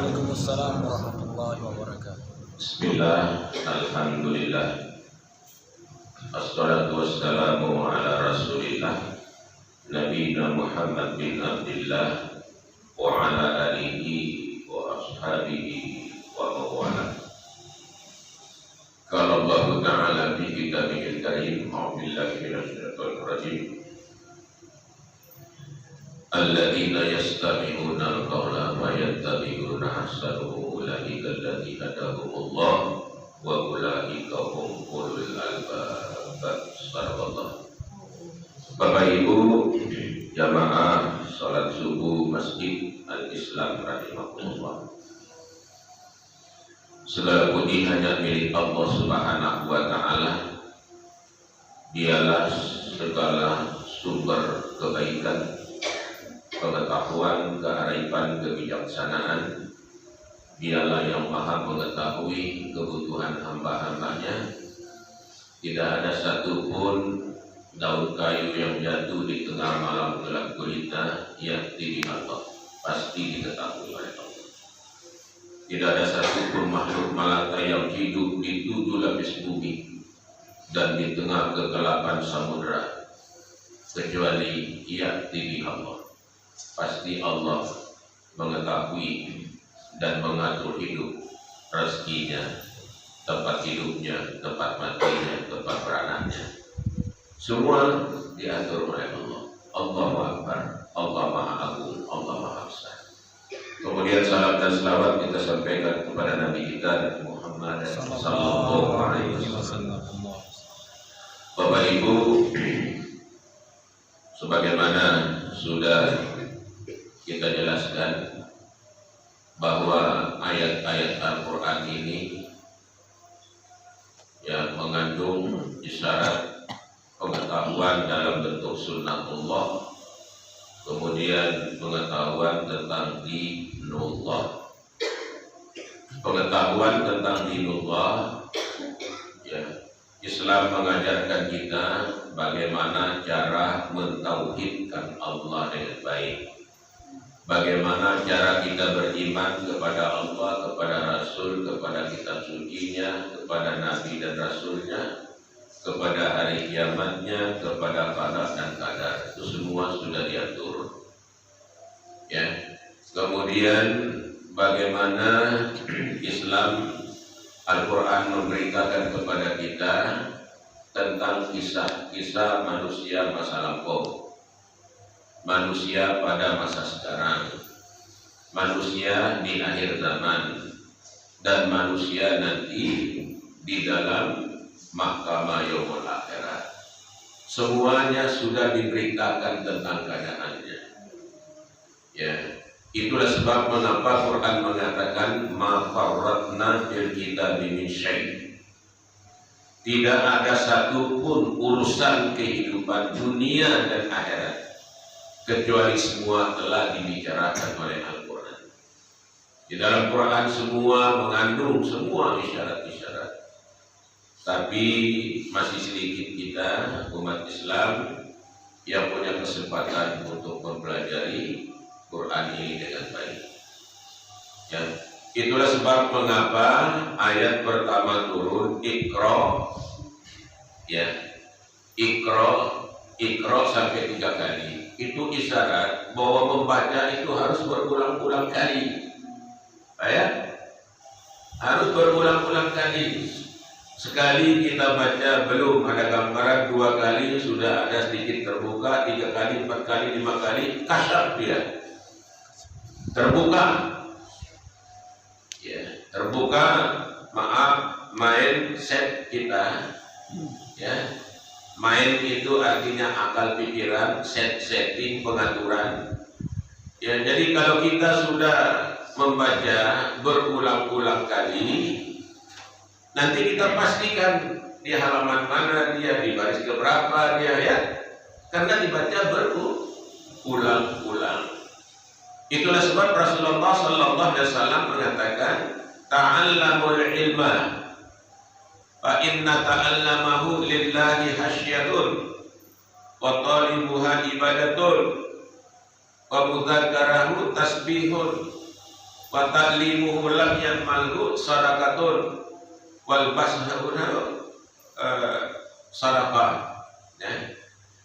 Waalaikumsalam warahmatullahi wabarakatuh. Bismillah, alhamdulillah, assalatu wassalamu ala rasulillah, Nabiyina Muhammad bin Abdillah wa ala alihi wa ashabihi wa mawala. Qala Allah Ta'ala fi kitabihil karim, a'udzubillahi minasyaitonir rajim. Alladzina yastami'una al-qawla wa yattabi'una ahsanahu ulaika alladzina hadahumullah wa ulaika hum ulul albab. Subhanallah. Bapak Ibu jamaah salat subuh Masjid Al-Islam rahimahullah. Segala puji hanya milik Allah Subhanahu wa Ta'ala. Dialah segala sumber kebaikan, pengetahuan, kearifan, kebijaksanaan. Dialah yang maha mengetahui kebutuhan hamba-hambanya. Tidak ada satupun daun kayu yang jatuh di tengah malam gelap gulita yang Allah pasti diketahui oleh Allah. Tidak ada satupun makhluk melata yang hidup di 7 lapis bumi dan di tengah kegelapan samudra kecuali Allah. Pasti Allah mengetahui dan mengatur hidup, rezekinya, tempat hidupnya, tempat matinya, tempat beranaknya. Semua diatur oleh Allah. Allahu Akbar, Allah Maha Agung, Allah Maha Besar. Kemudian salam dan selawat kita sampaikan kepada Nabi kita Muhammad sallallahu alaihi wasallam. Bapak Ibu, sebagaimana sudah kita jelaskan bahwa ayat-ayat Al-Quran ini yang mengandung isyarat pengetahuan dalam bentuk sunnatullah, kemudian pengetahuan tentang dinullah. Pengetahuan tentang dinullah, ya, Islam mengajarkan kita bagaimana cara mentauhidkan Allah dengan baik. Bagaimana cara kita beriman kepada Allah, kepada Rasul, kepada kitab sucinya, kepada Nabi dan Rasulnya, kepada hari kiamatnya, kepada qada dan qadar. Itu semua sudah diatur. Ya. Kemudian bagaimana Islam Al-Quran memberitakan kepada kita tentang kisah-kisah manusia masa lampau, manusia pada masa sekarang, manusia di akhir zaman, dan manusia nanti di dalam mahkamah yaumul akhirat. Semuanya sudah diberitakan tentang keadaannya. Ya, itulah sebab mengapa Quran mengatakan ma farratna fil kitabi min syai'. Tidak ada satupun urusan kehidupan dunia dan akhirat kecuali semua telah dibicarakan oleh Al-Quran. Di dalam Quran semua mengandung semua isyarat-isyarat. Tapi masih sedikit kita umat Islam yang punya kesempatan untuk mempelajari Quran ini dengan baik. Ya, itulah sebab mengapa ayat pertama turun Iqra, ya, Iqra sampai 3 kali. Itu isyarat bahwa membaca itu harus berulang-ulang kali. Ya, harus berulang-ulang kali. Sekali kita baca belum ada gambaran, 2 kali sudah ada sedikit terbuka, 3 kali, 4 kali, 5 kali, kasar dia. Terbuka. Ya, terbuka, maaf, main set kita. Ya. Main itu artinya akal pikiran, setting, pengaturan. Ya, jadi kalau kita sudah membaca berulang-ulang kali, nanti kita pastikan di halaman mana dia, di baris keberapa dia, ya, karena dibaca berulang-ulang. Itulah sebab Rasulullah Sallallahu Alaihi Wasallam mengatakan, ta'allamul ilma, fa inna ta'allamahu lillahi hasyatun, wa talibuha ibadatun, wa mudzakkarahu tasbihun. wa ta'limuhu lam ya'malhu sadaqatun wal basahuna sadaqah. Ya.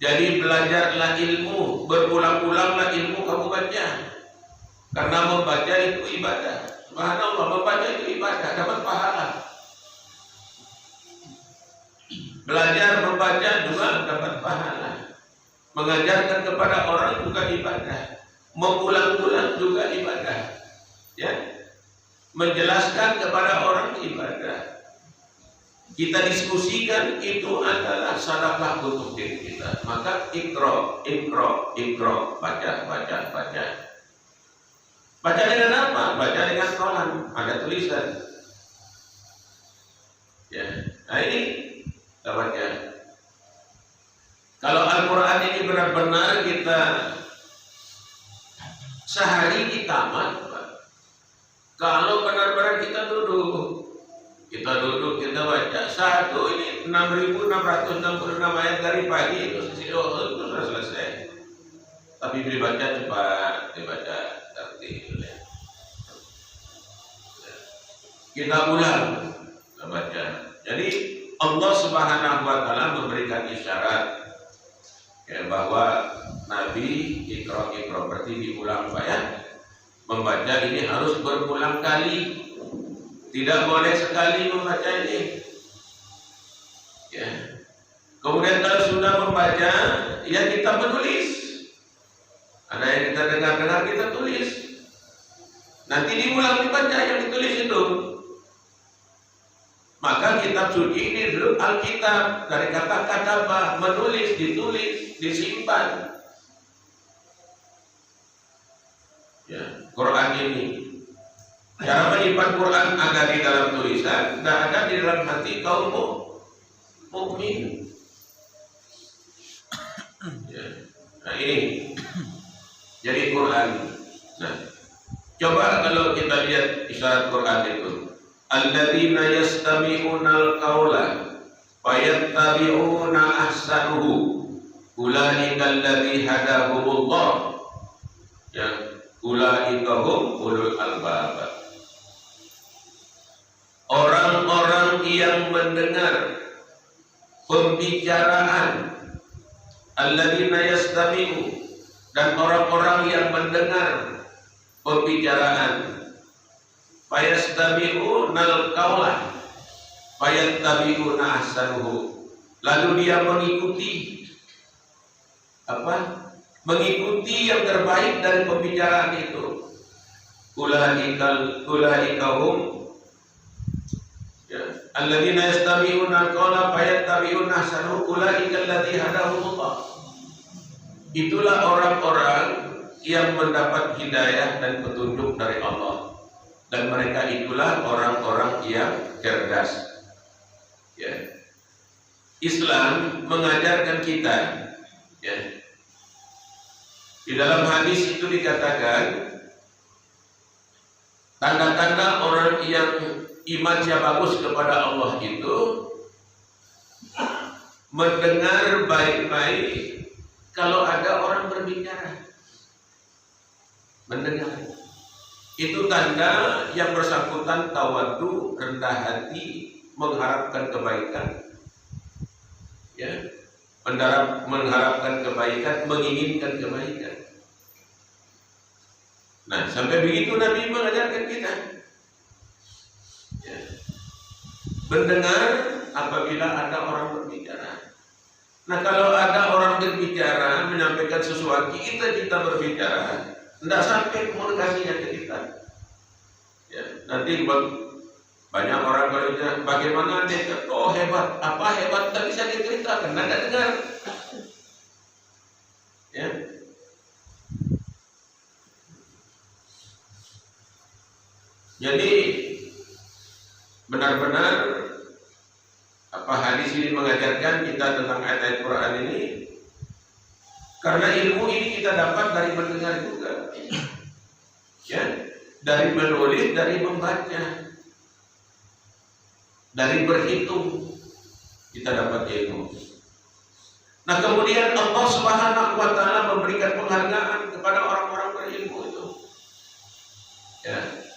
Jadi belajarlah ilmu, berulang-ulanglah ilmu kamu baca. Karena membaca itu ibadah. Subhanallah, membaca itu ibadah, dapat pahala. Belajar membaca juga dapat pahala. Mengajarkan kepada orang juga ibadah. Mengulang-ulang juga ibadah. Ya. Menjelaskan kepada orang ibadah. Kita diskusikan itu adalah sedekah untuk diri kita. Maka ikra, baca. Baca dengan apa? Baca dengan kolam, ada tulisan. Ya, nah ini kita baca. Kalau Al-Quran ini benar-benar kita sehari kita tamat. Kalau benar-benar kita duduk, kita baca satu ini 6.666 ayat dari pagi itu sudah selesai. Tapi dibaca cepat, dibaca tertib. Kita ulang, kita baca. Jadi Allah Subhanahu wa Ta'ala memberikan isyarat ya, bahwa Nabi ikra berarti diulang Pak ya. Membaca ini harus berulang kali. Tidak boleh sekali membaca ini. Ya. Kemudian kalau sudah membaca, ya kita menulis. Ada yang kita dengar kita tulis. Nanti diulang dibaca yang ditulis itu. Maka kitab suci ini dulu Alkitab dari kata-kata menulis, ditulis, disimpan. Ya, Quran ini. Cara menyimpan Quran ada di dalam tulisan, dan ada di dalam hati kaum mukmin. Ya. Nah ini, jadi Quran. Nah, coba kalau kita lihat isyarat Quran itu, alladzina yastami'una al-qaula fayattabi'una ahsanuhu ulaika alladzi hadahumullah. Ya, ulaika hum ulul albab. Orang-orang yang mendengar pembicaraan alladzina yastami'u, dan orang-orang yang mendengar pembicaraan fayastabi'unal qaula fayattabi'una ahsanuhu, lalu dia mengikuti apa? Mengikuti yang terbaik dari pembicaraan itu. Ulaika hum alladzina yastami'una al-qawla fayattabi'una ahsanahu ulaika alladzi hadahumullah. Itulah orang-orang yang mendapat hidayah dan petunjuk dari Allah, dan mereka itulah orang-orang yang cerdas. Ya. Islam mengajarkan kita, ya. Di dalam hadis itu dikatakan tanda-tanda orang yang imannya bagus kepada Allah itu mendengar baik-baik kalau ada orang berbicara. Mendengar. Itu tanda yang bersangkutan tawadhu, rendah hati, mengharapkan kebaikan. Ya. Mengharapkan kebaikan, menginginkan kebaikan. Nah, sampai begitu Nabi mengajarkan kita. Ya. Mendengar apabila ada orang berbicara. Nah, kalau ada orang berbicara menyampaikan sesuatu, kita berbicara, tidak sampai komunikasinya ke kita. Ya, nanti banyak orang berbicara, bagaimana dia? Oh hebat, apa hebat? Tak bisa diceritakan, tidak dengar. Ya. Jadi benar-benar apa hadis ini mengajarkan kita tentang ayat-ayat Quran ini, karena ilmu ini kita dapat dari mendengar juga, ya, dari menulis, dari membaca, dari berhitung kita dapat ilmu. Nah kemudian Allah Subhanahu wa Ta'ala memberikan penghargaan kepada orang-orang berilmu itu. Ya.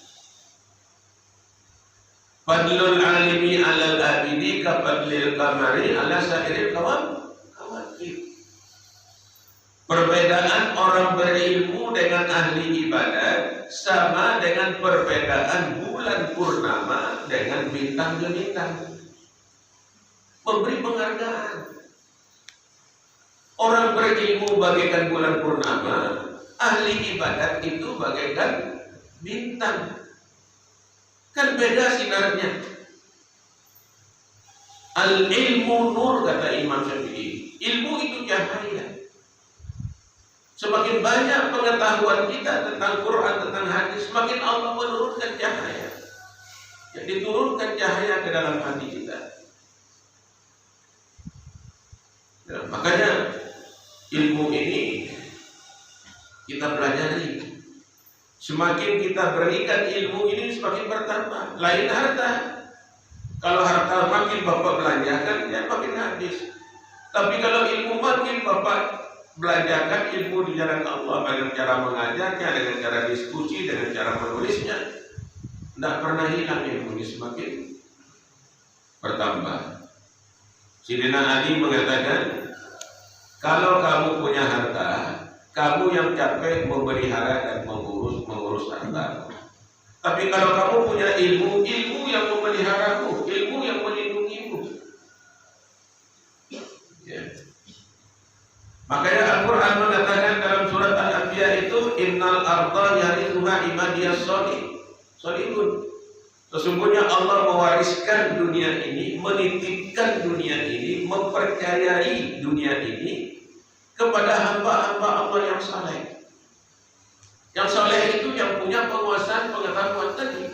Fadlul alimi alal abidi kafadlil kamari ala sairil kawakib. Perbedaan orang berilmu dengan ahli ibadat sama dengan perbedaan bulan purnama dengan bintang gemintang. Memberi penghargaan. Orang berilmu bagaikan bulan purnama, ahli ibadat itu bagaikan bintang. Kan beda sinarnya. Al-ilmu nur, kata Imam Syafi'i. Ilmu itu cahaya. Semakin banyak pengetahuan kita tentang Quran, tentang hadis, semakin Allah menurunkan cahaya. Yang diturunkan cahaya ke dalam hati kita. Ya, makanya ilmu ini kita pelajari. Semakin kita berikan ilmu ini semakin bertambah. Lain harta. Kalau harta makin Bapak belanjakan, ya makin habis. Tapi kalau ilmu makin Bapak belanjakan ilmu di jalan Allah dengan cara mengajarnya, dengan cara diskusi, dengan cara menulisnya, tidak pernah hilang ilmu ini, semakin bertambah. Sayyidina Ali mengatakan, kalau kamu punya harta, kamu yang capek memelihara dan mengurus harta. Tapi kalau kamu punya ilmu, ilmu yang memeliharamu, ilmu yang melindungimu. Ya. Makanya Al-Quran mengatakan dalam surat Al-Anbiya itu, Innal arda yarithuha ibadiyas solihun. Sesungguhnya Allah mewariskan dunia ini, menitipkan dunia ini, mempercayai dunia ini kepada hamba-hamba Allah yang saleh. Yang saleh itu yang punya penguasaan pengetahuan tadi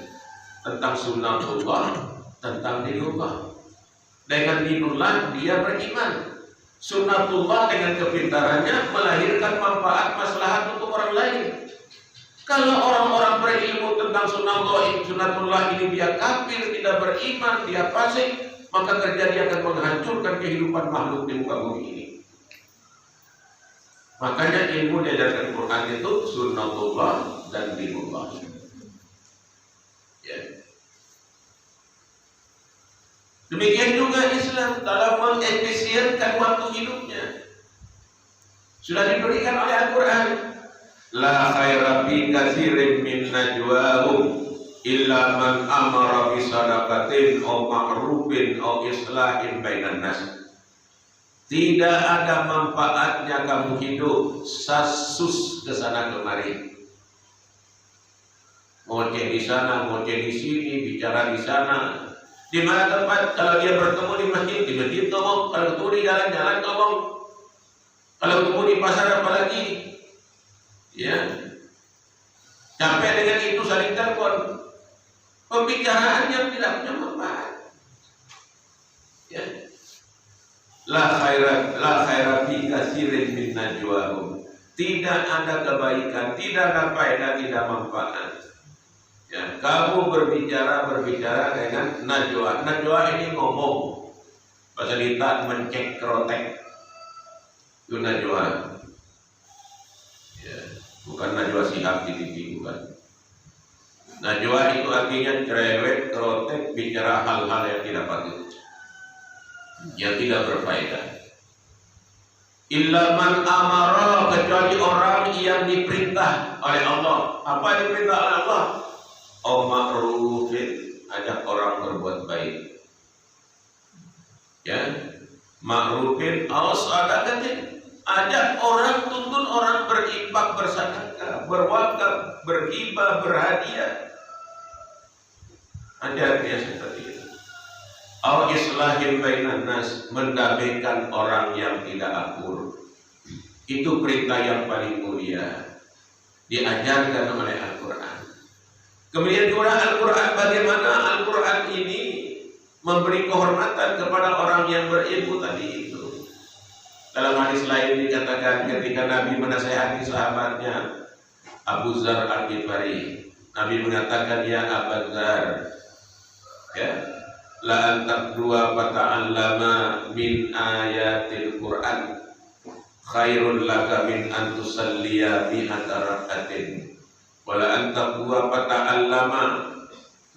tentang sunnatullah, tentang dinullah. Dengan dinullah dia beriman. Sunnatullah dengan kepintarannya melahirkan manfaat maslahat untuk orang lain. Kalau orang-orang berilmu tentang sunnatullah ini dia kafir, tidak beriman, dia fasik, maka terjadi akan menghancurkan kehidupan makhluk di muka bumi ini. Makanya ilmu diajarkan Quran itu sunnatullah dan dinullah. Ya. Demikian juga Islam dalam mengefisienkan waktu hidupnya. Sudah diberikan oleh Al-Quran. La khaira fi katsirin min najwahum illa man amara bi shadaqatin aw ma'rufin aw islahin bainan nas. Tidak ada manfaatnya kamu hidup sasus ke sana kemari. Ngoceh di sana, ngoceh di sini, bicara di sana. Di mana tempat kalau dia bertemu di masjid ngomong, kalau ketemu di jalan-jalan ngomong, kalau ketemu di pasar apalagi, ya, capek dengan itu saling telepon, pembicaraan yang tidak punya manfaat, ya. La khaira fi katsirin min najwahum. Tidak ada kebaikan, tidak ada faedah, tidak manfaat. Ya, kamu berbicara dengan najwa. Najwa ini ngomong. Bahasa Dita mencek krotek. Itu najwa. Ya, bukan najwa Shihab di TV, bukan. Najwa itu artinya cerewet, krotek, bicara hal-hal yang tidak patut, yang tidak berfaedah. Illa man amara, kecuali orang yang diperintah oleh Allah. Apa diperintah oleh Allah? Ma'rufin, ajak orang berbuat baik. Ya, ma'rufin sadaqatin, ajak orang, tuntun orang berinfak, bersedekah, berwakaf, berhibah, berhadiah. Ajar dia seperti itu. Au islahin bainan nas, mendamaikan orang yang tidak akur. Itu perintah yang paling mulia, diajarkan oleh Al-Quran. Kemudian juga Al-Quran, bagaimana Al-Quran ini memberi kehormatan kepada orang yang berilmu tadi itu. Dalam hadis lain dikatakan ketika Nabi menasihati sahabatnya Abu Dzar Al-Ghifari, Nabi mengatakan, ya Abu Dzar, ya, la antak dua fata'allama min ayatil Quran khairul laka min antusalliya mi'ata rak'atin wala antak dua fata'allama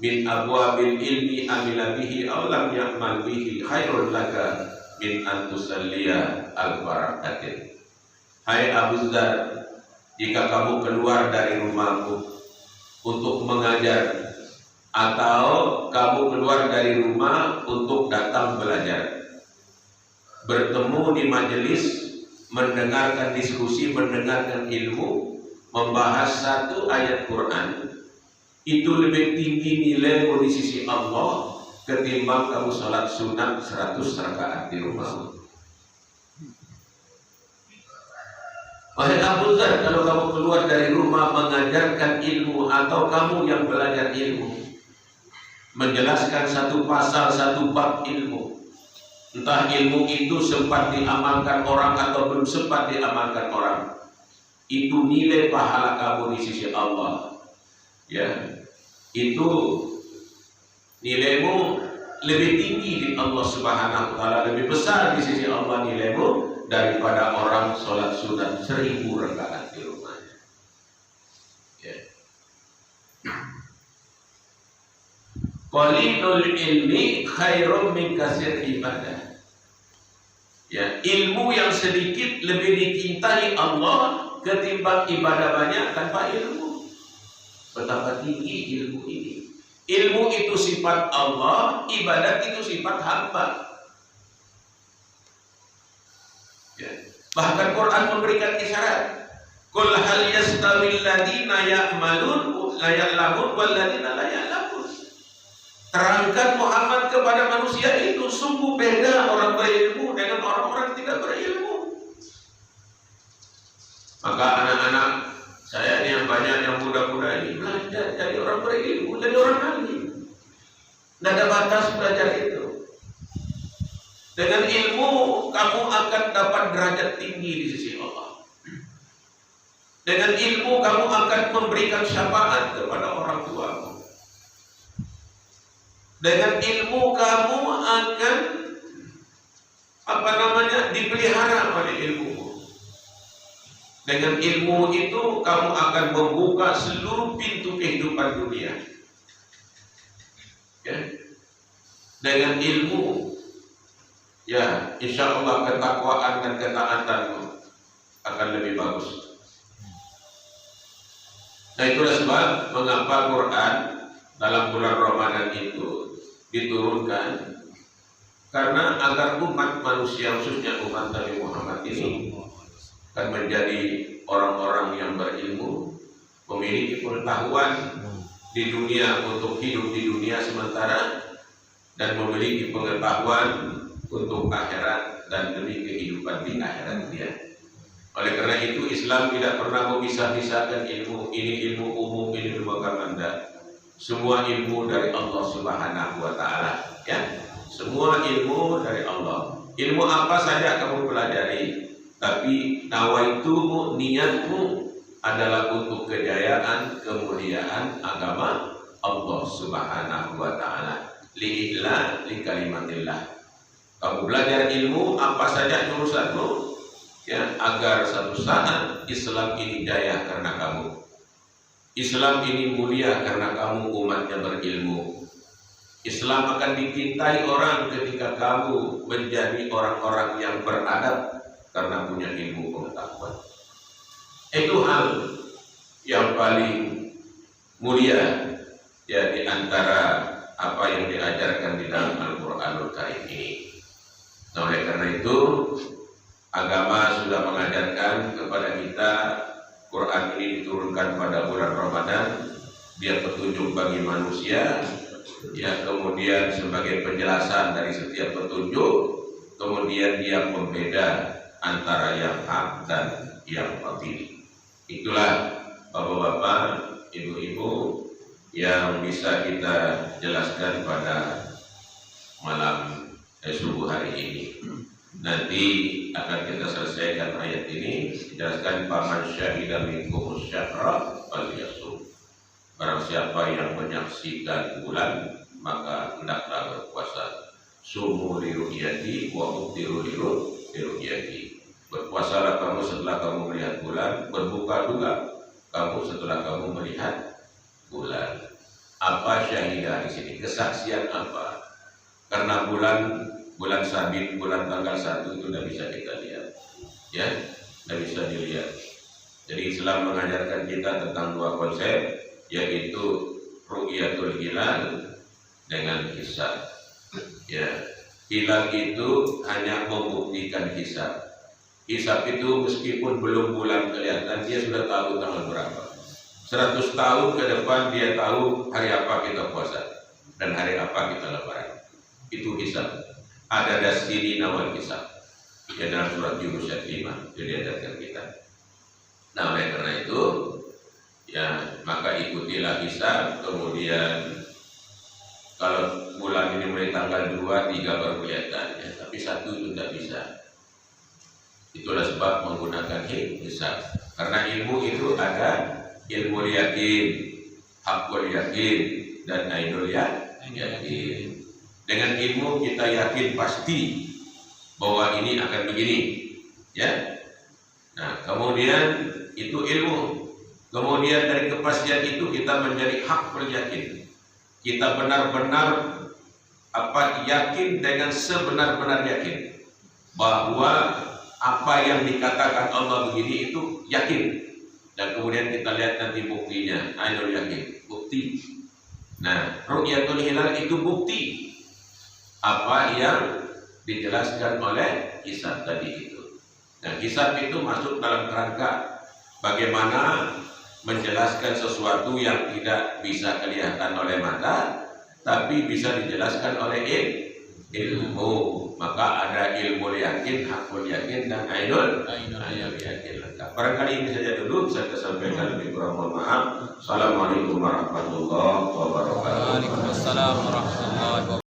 min abwabil ilmi amila bihi aw lam ya'mal bihi khairul laka min an tusalliya al-barakatin. Hai Abu Dzar, jika kamu keluar dari rumahmu untuk mengajar atau kamu keluar dari rumah untuk datang belajar, bertemu di majelis, mendengarkan diskusi, mendengarkan ilmu, membahas satu ayat Quran, itu lebih tinggi nilai di sisi Allah ketimbang kamu sholat sunat 100 rakaat di rumahmu. Wahai Abu Dzar, kalau kamu keluar dari rumah mengajarkan ilmu atau kamu yang belajar ilmu, menjelaskan satu pasal, satu bab ilmu, entah ilmu itu sempat diamalkan orang atau belum sempat diamalkan orang, itu nilai pahala kamu di sisi Allah. Ya, itu nilaimu lebih tinggi di Allah Subhanahu wa Ta'ala, lebih besar di sisi Allah nilaimu daripada orang sholat sunat 1000 rakaat di rumahnya. Ya. Qalilul ilmi khairum min katsir ibadah. Ya, ilmu yang sedikit lebih dicintai Allah ketimbang ibadah banyak tanpa ilmu. Betapa tinggi ilmu ini. Ilmu itu sifat Allah, ibadat itu sifat hamba. Ya. Bahkan Quran memberikan isyarat. Qul hal yastawil ladina ya'malun la ya'lamun wal ladina la ya'lamun. Terangkan Muhammad kepada manusia itu sungguh beda orang berilmu dengan orang-orang tidak berilmu. Maka anak-anak saya ini yang banyak, yang muda-muda ini belajar jadi orang berilmu, jadi orang alim. Tidak ada batas belajar itu. Dengan ilmu kamu akan dapat derajat tinggi di sisi Allah. Dengan ilmu kamu akan memberikan syafaat kepada orang tuamu. Dengan ilmu kamu akan dipelihara oleh ilmu. Dengan ilmu itu kamu akan membuka seluruh pintu kehidupan dunia. Ya. Dengan ilmu, ya, insya Allah ketakwaan dan ketaatanmu akan lebih bagus. Nah, itulah sebab mengapa Quran dalam bulan Ramadan itu diturunkan, karena agar umat manusia, khususnya umat Nabi Muhammad ini, akan menjadi orang-orang yang berilmu, memiliki pengetahuan di dunia untuk hidup di dunia sementara, dan memiliki pengetahuan untuk akhirat dan demi kehidupan di akhirat dia. Oleh karena itu Islam tidak pernah memisah-misahkan ilmu. Ini ilmu umum, ini ilmu agama. Semua ilmu dari Allah Subhanahu wa Ta'ala. Ya, semua ilmu dari Allah. Ilmu apa saja kamu pelajari, tapi nawaitumu, niatmu adalah untuk kejayaan, kemuliaan agama Allah Subhanahu wa Ta'ala. Li'ila li kalimatillah. Kamu belajar ilmu apa saja jurusanmu, ya, agar satu saat Islam ini jaya karena kamu. Islam ini mulia karena kamu umatnya berilmu. Islam akan dicintai orang ketika kamu menjadi orang-orang yang beradab karena punya ilmu pengetahuan. Itu hal yang paling mulia, ya, di antara apa yang diajarkan di dalam Al-Quranul Karim ini. Nah, oleh karena itu agama sudah mengajarkan kepada kita, Quran ini diturunkan pada bulan Ramadan, dia petunjuk bagi manusia, ya, kemudian sebagai penjelasan dari setiap petunjuk, kemudian dia pembeda antara yang hak dan yang batil. Itulah bapak-bapak, ibu-ibu yang bisa kita jelaskan pada malam subuh hari ini. Nanti akan kita selesaikan ayat ini, dijelaskan paman syahida minkum syahra falyasum. Barang siapa yang menyaksikan bulan, maka hendaklah berpuasa. Sumu liru'yati wa muftiru liru'yati. Berpuasalah kamu setelah kamu melihat bulan, berbuka juga kamu setelah kamu melihat bulan. Apa syahidah di sini? Kesaksian apa? Karena bulan sabit, bulan tanggal 1 itu tidak bisa kita lihat, ya, tidak bisa dilihat. Jadi Islam mengajarkan kita tentang dua konsep, yaitu ru'yatul hilal dengan hisab. Ya, hilal itu hanya membuktikan hisab. Hisab itu meskipun belum bulan kelihatan, dia sudah tahu tanggal berapa. 100 tahun ke depan dia tahu hari apa kita puasa dan hari apa kita lebaran. Itu hisab. Ada dasiri nawal hisab. Ya, dalam surat Yunus ayat 5 itu diajarkan kita. Nah, oleh karena itu, ya, maka ikutilah hisab. Kemudian kalau bulan ini mulai tanggal 2, 3 baru kelihatan, ya, tapi 1 itu tidak bisa. Itulah sebab menggunakan hisab. Karena ilmu itu ada ilmu yakin, hakul yakin, dan ainul yakin. Dengan ilmu kita yakin pasti bahwa ini akan begini, ya. Nah, kemudian itu ilmu. Kemudian dari kepastian itu kita menjadi hakul yakin. Kita benar-benar yakin dengan sebenar-benar yakin bahwa apa yang dikatakan Allah begini itu yakin. Dan kemudian kita lihat nanti buktinya, ainul yakin, bukti. Nah, ru'yatul hilal itu bukti apa yang dijelaskan oleh hisab tadi itu. Nah, hisab itu masuk dalam kerangka bagaimana menjelaskan sesuatu yang tidak bisa kelihatan oleh mata, tapi bisa dijelaskan oleh ilmu. Maka ada ilmu yakin, hakul yakin, dan ainul yakin. Barangkali ini saja dulu saya sampaikan, lebih kurang mohon maaf. Assalamualaikum warahmatullahi wabarakatuh. Waalaikumsalam.